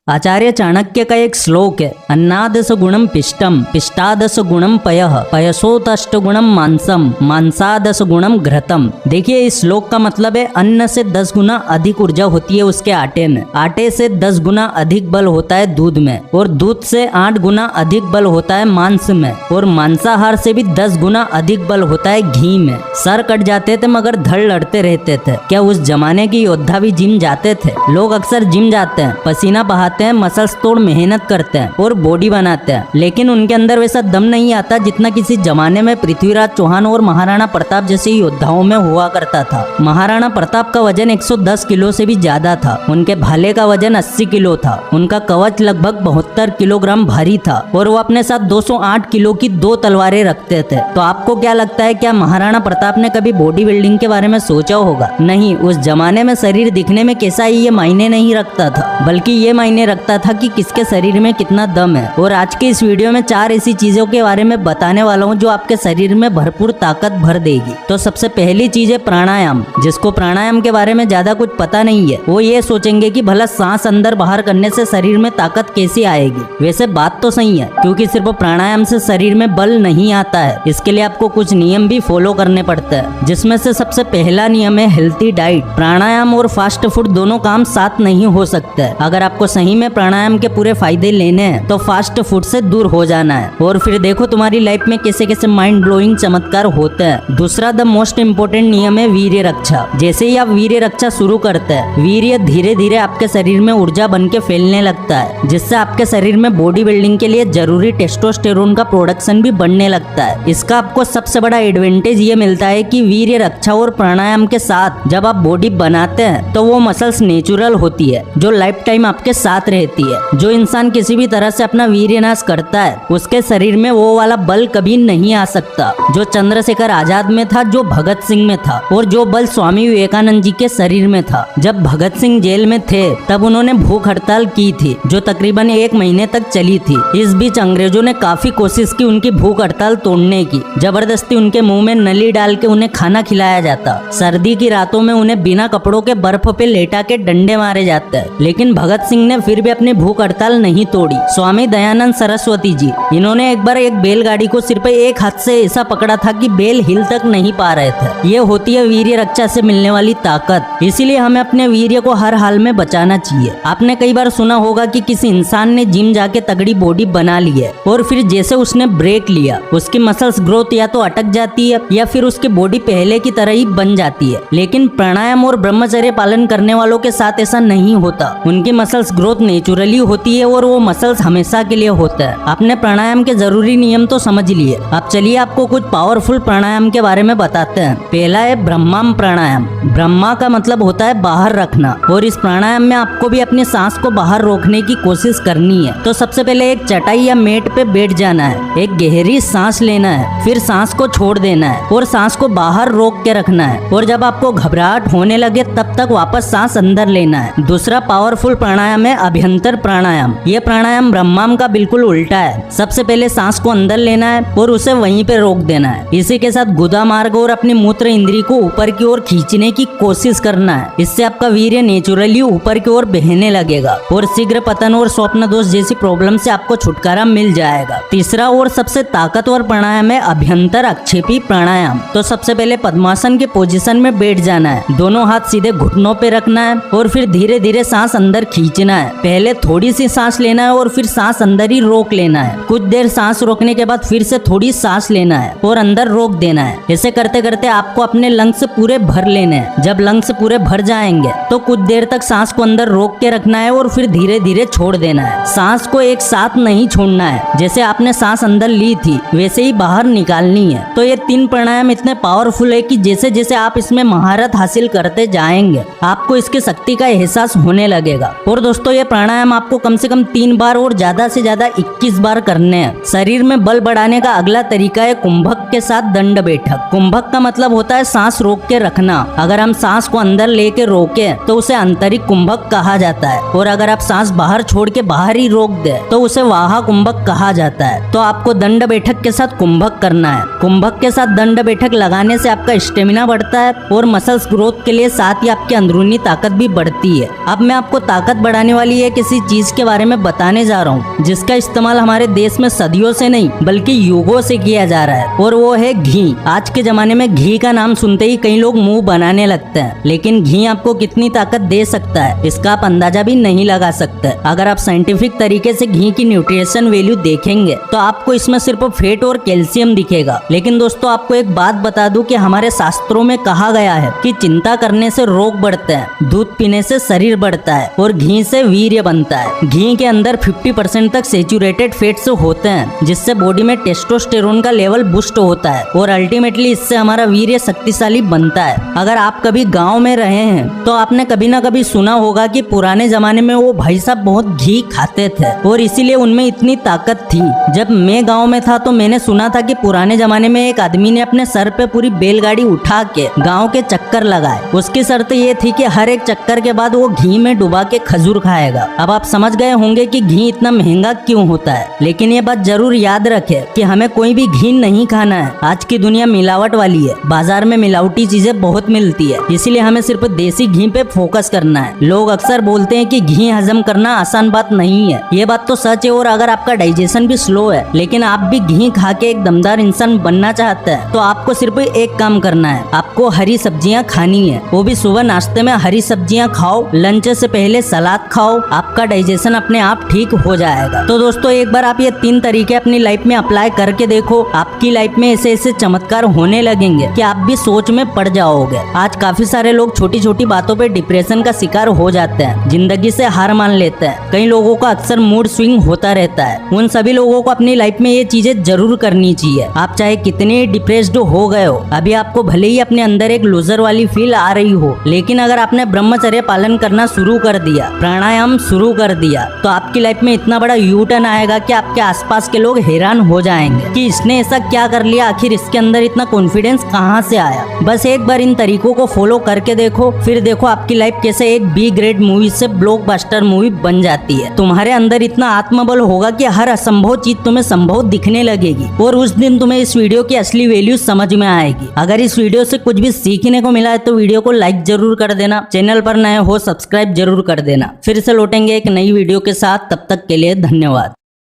आचार्य चाणक्य का एक श्लोक है, अन्नादस गुणम पिष्टम पिष्टादस गुणम पयः पयसोतष्ट गुणम मांसम मांसादस गुणम घृतम। देखिए इस श्लोक का मतलब है अन्न से 10 गुना अधिक ऊर्जा होती है उसके आटे में, आटे से 10 गुना अधिक बल होता है दूध में, और दूध से 8 गुना अधिक बल होता है मांस में, और मांसाहार से भी 10 गुना अधिक बल होता है घी में। सर कट जाते थे मगर धड़ लड़ते रहते थे। क्या उस जमाने के योद्धा भी जिम जाते थे? लोग अक्सर जिम जाते हैं, पसीना बहाते हैं, मसल्स तोड़ मेहनत करते हैं और बॉडी बनाते हैं, लेकिन उनके अंदर वैसा दम नहीं आता जितना किसी जमाने में पृथ्वीराज चौहान और महाराणा प्रताप जैसे योद्धाओं में हुआ करता था। महाराणा प्रताप का वजन 110 किलो से भी ज्यादा था, उनके भाले का वजन 80 किलो था, उनका कवच लगभग 72 किलोग्राम भारी था और वो अपने साथ 208 किलो की 2 तलवारें रखते थे। तो आपको क्या लगता है, क्या महाराणा प्रताप ने कभी बॉडी बिल्डिंग के बारे में सोचा होगा? नहीं, उस जमाने में शरीर दिखने में कैसा है ये मायने नहीं रखता था, बल्कि ये मायने रखता था कि किसके शरीर में कितना दम है। और आज के इस वीडियो में 4 ऐसी चीजों के बारे में बताने वाला हूँ जो आपके शरीर में भरपूर ताकत भर देगी। तो सबसे पहली चीज है प्राणायाम। जिसको प्राणायाम के बारे में ज्यादा कुछ पता नहीं है वो ये सोचेंगे कि भला सांस अंदर बाहर करने से शरीर में ताकत कैसे आएगी। वैसे बात तो सही है, क्योंकि सिर्फ प्राणायाम से शरीर में बल नहीं आता है, इसके लिए आपको कुछ नियम भी फॉलो करने पड़ते हैं, जिसमें से सबसे पहला नियम है हेल्थी डाइट। प्राणायाम और फास्ट फूड दोनों काम साथ नहीं हो सकते। अगर आपको सही में प्राणायाम के पूरे फायदे लेने हैं तो फास्ट फूड से दूर हो जाना है। और फिर देखो तुम्हारी लाइफ में कैसे कैसे माइंड ब्लोइंग चमत्कार होते हैं। दूसरा द मोस्ट इम्पोर्टेंट नियम है वीर्य रक्षा। जैसे ही आप वीर्य रक्षा शुरू करते हैं, वीर्य धीरे धीरे आपके शरीर में ऊर्जा बन के फैलने लगता है, जिससे आपके शरीर में बॉडी बिल्डिंग के लिए जरूरी टेस्टोस्टेरोन का प्रोडक्शन भी बढ़ने लगता है। इसका आपको सबसे बड़ा एडवांटेज ये मिलता है कि वीर्य रक्षा और प्राणायाम के साथ जब आप बॉडी बनाते हैं तो वो मसल्स नेचुरल होती है जो लाइफ टाइम आपके साथ रहती है। जो इंसान किसी भी तरह से अपना वीर्य नाश करता है उसके शरीर में वो वाला बल कभी नहीं आ सकता जो चंद्रशेखर आजाद में था, जो भगत सिंह में था, और जो बल स्वामी विवेकानंद जी के शरीर में था। जब भगत सिंह जेल में थे तब उन्होंने भूख हड़ताल की थी जो तकरीबन 1 महीने तक चली थी। इस बीच अंग्रेजों ने काफी कोशिश की उनकी भूख हड़ताल तोड़ने की। जबरदस्ती उनके मुंह में नली डाल के उन्हें खाना खिलाया जाता। सर्दी की रातों में उन्हें बिना कपड़ों के बर्फ पे लेटा के डंडे मारे जाते हैं, लेकिन भगत सिंह ने फिर भी अपनी भूख हड़ताल नहीं तोड़ी। स्वामी दयानंद सरस्वती जी, इन्होंने एक बार एक बैलगाड़ी को सिर्फ एक हाथ से ऐसा पकड़ा था कि बैल हिल तक नहीं पा रहे थे। ये होती है वीर्य रक्षा से मिलने वाली ताकत। इसीलिए हमें अपने वीर्य को हर हाल में बचाना चाहिए। आपने कई बार सुना होगा कि किसी इंसान ने जिम जाके तगड़ी बॉडी बना ली है और फिर जैसे उसने ब्रेक लिया उसकी मसल्स ग्रोथ या तो अटक जाती है या फिर उसकी बॉडी पहले की तरह ही बन जाती है। लेकिन प्राणायाम और ब्रह्मचर्य पालन करने वालों के साथ ऐसा नहीं होता। उनकी मसल्स ग्रोथ नेचुरली होती है और वो मसल्स हमेशा के लिए होता है। आपने प्राणायाम के जरूरी नियम तो समझ लिए, अब चलिए आपको कुछ पावरफुल प्राणायाम के बारे में बताते हैं। पहला है ब्रह्माम प्राणायाम। ब्रह्मा का मतलब होता है बाहर रखना, और इस प्राणायाम में आपको भी अपनी सांस को बाहर रोकने की कोशिश करनी है। तो सबसे पहले एक चटाई या मेट पे बैठ जाना है, एक गहरी सांस लेना है, फिर सांस को छोड़ देना है और सांस को बाहर रोक के रखना है, और जब आपको घबराहट होने लगे तब तक वापस सांस अंदर लेना है। दूसरा पावरफुल प्राणायाम है अभ्यंतर प्राणायाम। ये प्राणायाम ब्रह्माम का बिल्कुल उल्टा है। सबसे पहले सांस को अंदर लेना है और उसे वहीं पे रोक देना है। इसी के साथ गुदा मार्ग और अपनी मूत्र इंद्री को ऊपर की ओर खींचने की कोशिश करना है। इससे आपका वीर्य नेचुरली ऊपर की ओर बहने लगेगा और शीघ्र पतन और स्वप्न दोष जैसी प्रॉब्लम से आपको छुटकारा मिल जाएगा। तीसरा और सबसे ताकतवर प्राणायाम है अभ्यंतर अक्षेपी प्राणायाम। तो सबसे पहले पद्मासन के पोजीशन में बैठ जाना है, दोनों हाथ सीधे घुटनों पे रखना है और फिर धीरे धीरे सांस अंदर खींचना है। पहले थोड़ी सी सांस लेना है और फिर सांस अंदर ही रोक लेना है। कुछ देर सांस रोकने के बाद फिर से थोड़ी सांस लेना है और अंदर रोक देना है। ऐसे करते करते आपको अपने लंग्स पूरे भर लेने हैं। जब लंग्स पूरे भर जाएंगे तो कुछ देर तक सांस को अंदर रोक के रखना है और फिर धीरे धीरे छोड़ देना है। सांस को एक साथ नहीं छोड़ना है, जैसे आपने सांस अंदर ली थी वैसे ही बाहर निकालनी है। तो ये 3 प्राणायाम इतने पावरफुल है कि जैसे जैसे आप इसमें महारत हासिल करते जाएंगे आपको इसकी शक्ति का एहसास होने लगेगा। और दोस्तों ये प्राणायाम आपको कम से कम 3 बार और ज्यादा से ज्यादा 21 बार करने हैं। शरीर में बल बढ़ाने का अगला तरीका है कुंभक के साथ दंड बैठक। कुंभक का मतलब होता है सांस रोक के रखना। अगर हम सांस को अंदर लेके रोके तो उसे आंतरिक कुंभक कहा जाता है, और अगर आप सांस बाहर छोड़ के बाहर ही रोक दे तो उसे वाहा कुंभक कहा जाता है। तो आपको दंड बैठक के साथ कुंभक करना है। कुंभक के साथ दंड बैठक लगाने से आपका स्टेमिना बढ़ता है और मसल्स ग्रोथ के लिए साथ ही आपकी अंदरूनी ताकत भी बढ़ती है। अब मैं आपको ताकत बढ़ाने वाली वाली एक किसी चीज के बारे में बताने जा रहा हूँ जिसका इस्तेमाल हमारे देश में सदियों से नहीं बल्कि युगों से किया जा रहा है, और वो है घी। आज के जमाने में घी का नाम सुनते ही कई लोग मुंह बनाने लगते हैं, लेकिन घी आपको कितनी ताकत दे सकता है इसका आप अंदाजा भी नहीं लगा सकते। अगर आप साइंटिफिक तरीके से घी की न्यूट्रिशन वैल्यू देखेंगे तो आपको इसमें सिर्फ फैट और कैल्शियम दिखेगा। लेकिन दोस्तों आपको एक बात बता दूं कि हमारे शास्त्रों में कहा गया है कि चिंता करने से रोग बढ़ते हैं, दूध पीने से शरीर बढ़ता है और घी से वीर्य बनता है। घी के अंदर 50% तक सैचुरेटेड फैट्स होते हैं जिससे बॉडी में टेस्टोस्टेरोन का लेवल बूस्ट होता है और अल्टीमेटली इससे हमारा वीर्य शक्तिशाली बनता है। अगर आप कभी गांव में रहे हैं तो आपने कभी ना कभी सुना होगा कि पुराने जमाने में वो भाई साहब बहुत घी खाते थे और इसीलिए उनमें इतनी ताकत थी। जब मैं गांव में था तो मैंने सुना था कि पुराने जमाने में एक आदमी ने अपने सर पे पूरी बैलगाड़ी उठा के गांव के चक्कर लगाए। उसकी शर्त ये थी कि हर एक चक्कर के बाद वो घी में डुबा के खजूर खाएगा। अब आप समझ गए होंगे कि घी इतना महंगा क्यों होता है, लेकिन ये बात जरूर याद रखें कि हमें कोई भी घी नहीं खाना है। आज की दुनिया मिलावट वाली है, बाजार में मिलावटी चीजें बहुत मिलती है, इसीलिए हमें सिर्फ देसी घी पे फोकस करना है। लोग अक्सर बोलते हैं कि घी हजम करना आसान बात नहीं है, ये बात तो सच है। और अगर आपका डाइजेशन भी स्लो है लेकिन आप भी घी खा के एक दमदार इंसान बनना चाहते हैं तो आपको सिर्फ एक काम करना है, आपको हरी सब्जियां खानी है, वो भी सुबह नाश्ते में हरी सब्जियां खाओ, लंच से पहले सलाद खाओ, आपका डाइजेशन अपने आप ठीक हो जाएगा। तो दोस्तों एक बार आप ये 3 तरीके अपनी लाइफ में अप्लाई करके देखो, आपकी लाइफ में ऐसे ऐसे चमत्कार होने लगेंगे कि आप भी सोच में पड़ जाओगे। आज काफी सारे लोग छोटी छोटी बातों पे डिप्रेशन का शिकार हो जाते हैं, जिंदगी से हार मान लेते हैं। कई लोगों का अक्सर मूड स्विंग होता रहता है। उन सभी लोगों को अपनी लाइफ में ये चीजें जरूर करनी चाहिए। आप चाहे कितने डिप्रेस्ड हो गए हो, अभी आपको भले ही अपने अंदर एक लूजर वाली फील आ रही हो, लेकिन अगर आपने ब्रह्मचर्य पालन करना शुरू कर दिया, प्राणायाम शुरू कर दिया, तो आपकी लाइफ में इतना बड़ा यू टर्न आएगा कि आपके आसपास के लोग हैरान हो जाएंगे कि इसने ऐसा क्या कर लिया, आखिर इसके अंदर इतना कॉन्फिडेंस कहाँ से आया। बस एक बार इन तरीकों को फॉलो करके देखो, फिर देखो आपकी लाइफ कैसे एक बी ग्रेड मूवी से ब्लॉकबस्टर मूवी बन जाती है। तुम्हारे अंदर इतना आत्मबल होगा कि हर असंभव चीज तुम्हें संभव दिखने लगेगी और उस दिन तुम्हें इस वीडियो की असली वैल्यू समझ में आएगी। अगर इस वीडियो से कुछ भी सीखने को मिला है तो वीडियो को लाइक जरूर कर देना, चैनल पर नए हो सब्सक्राइब जरूर कर देना। फिर से लौटेंगे एक नई वीडियो के साथ, तब तक के लिए धन्यवाद।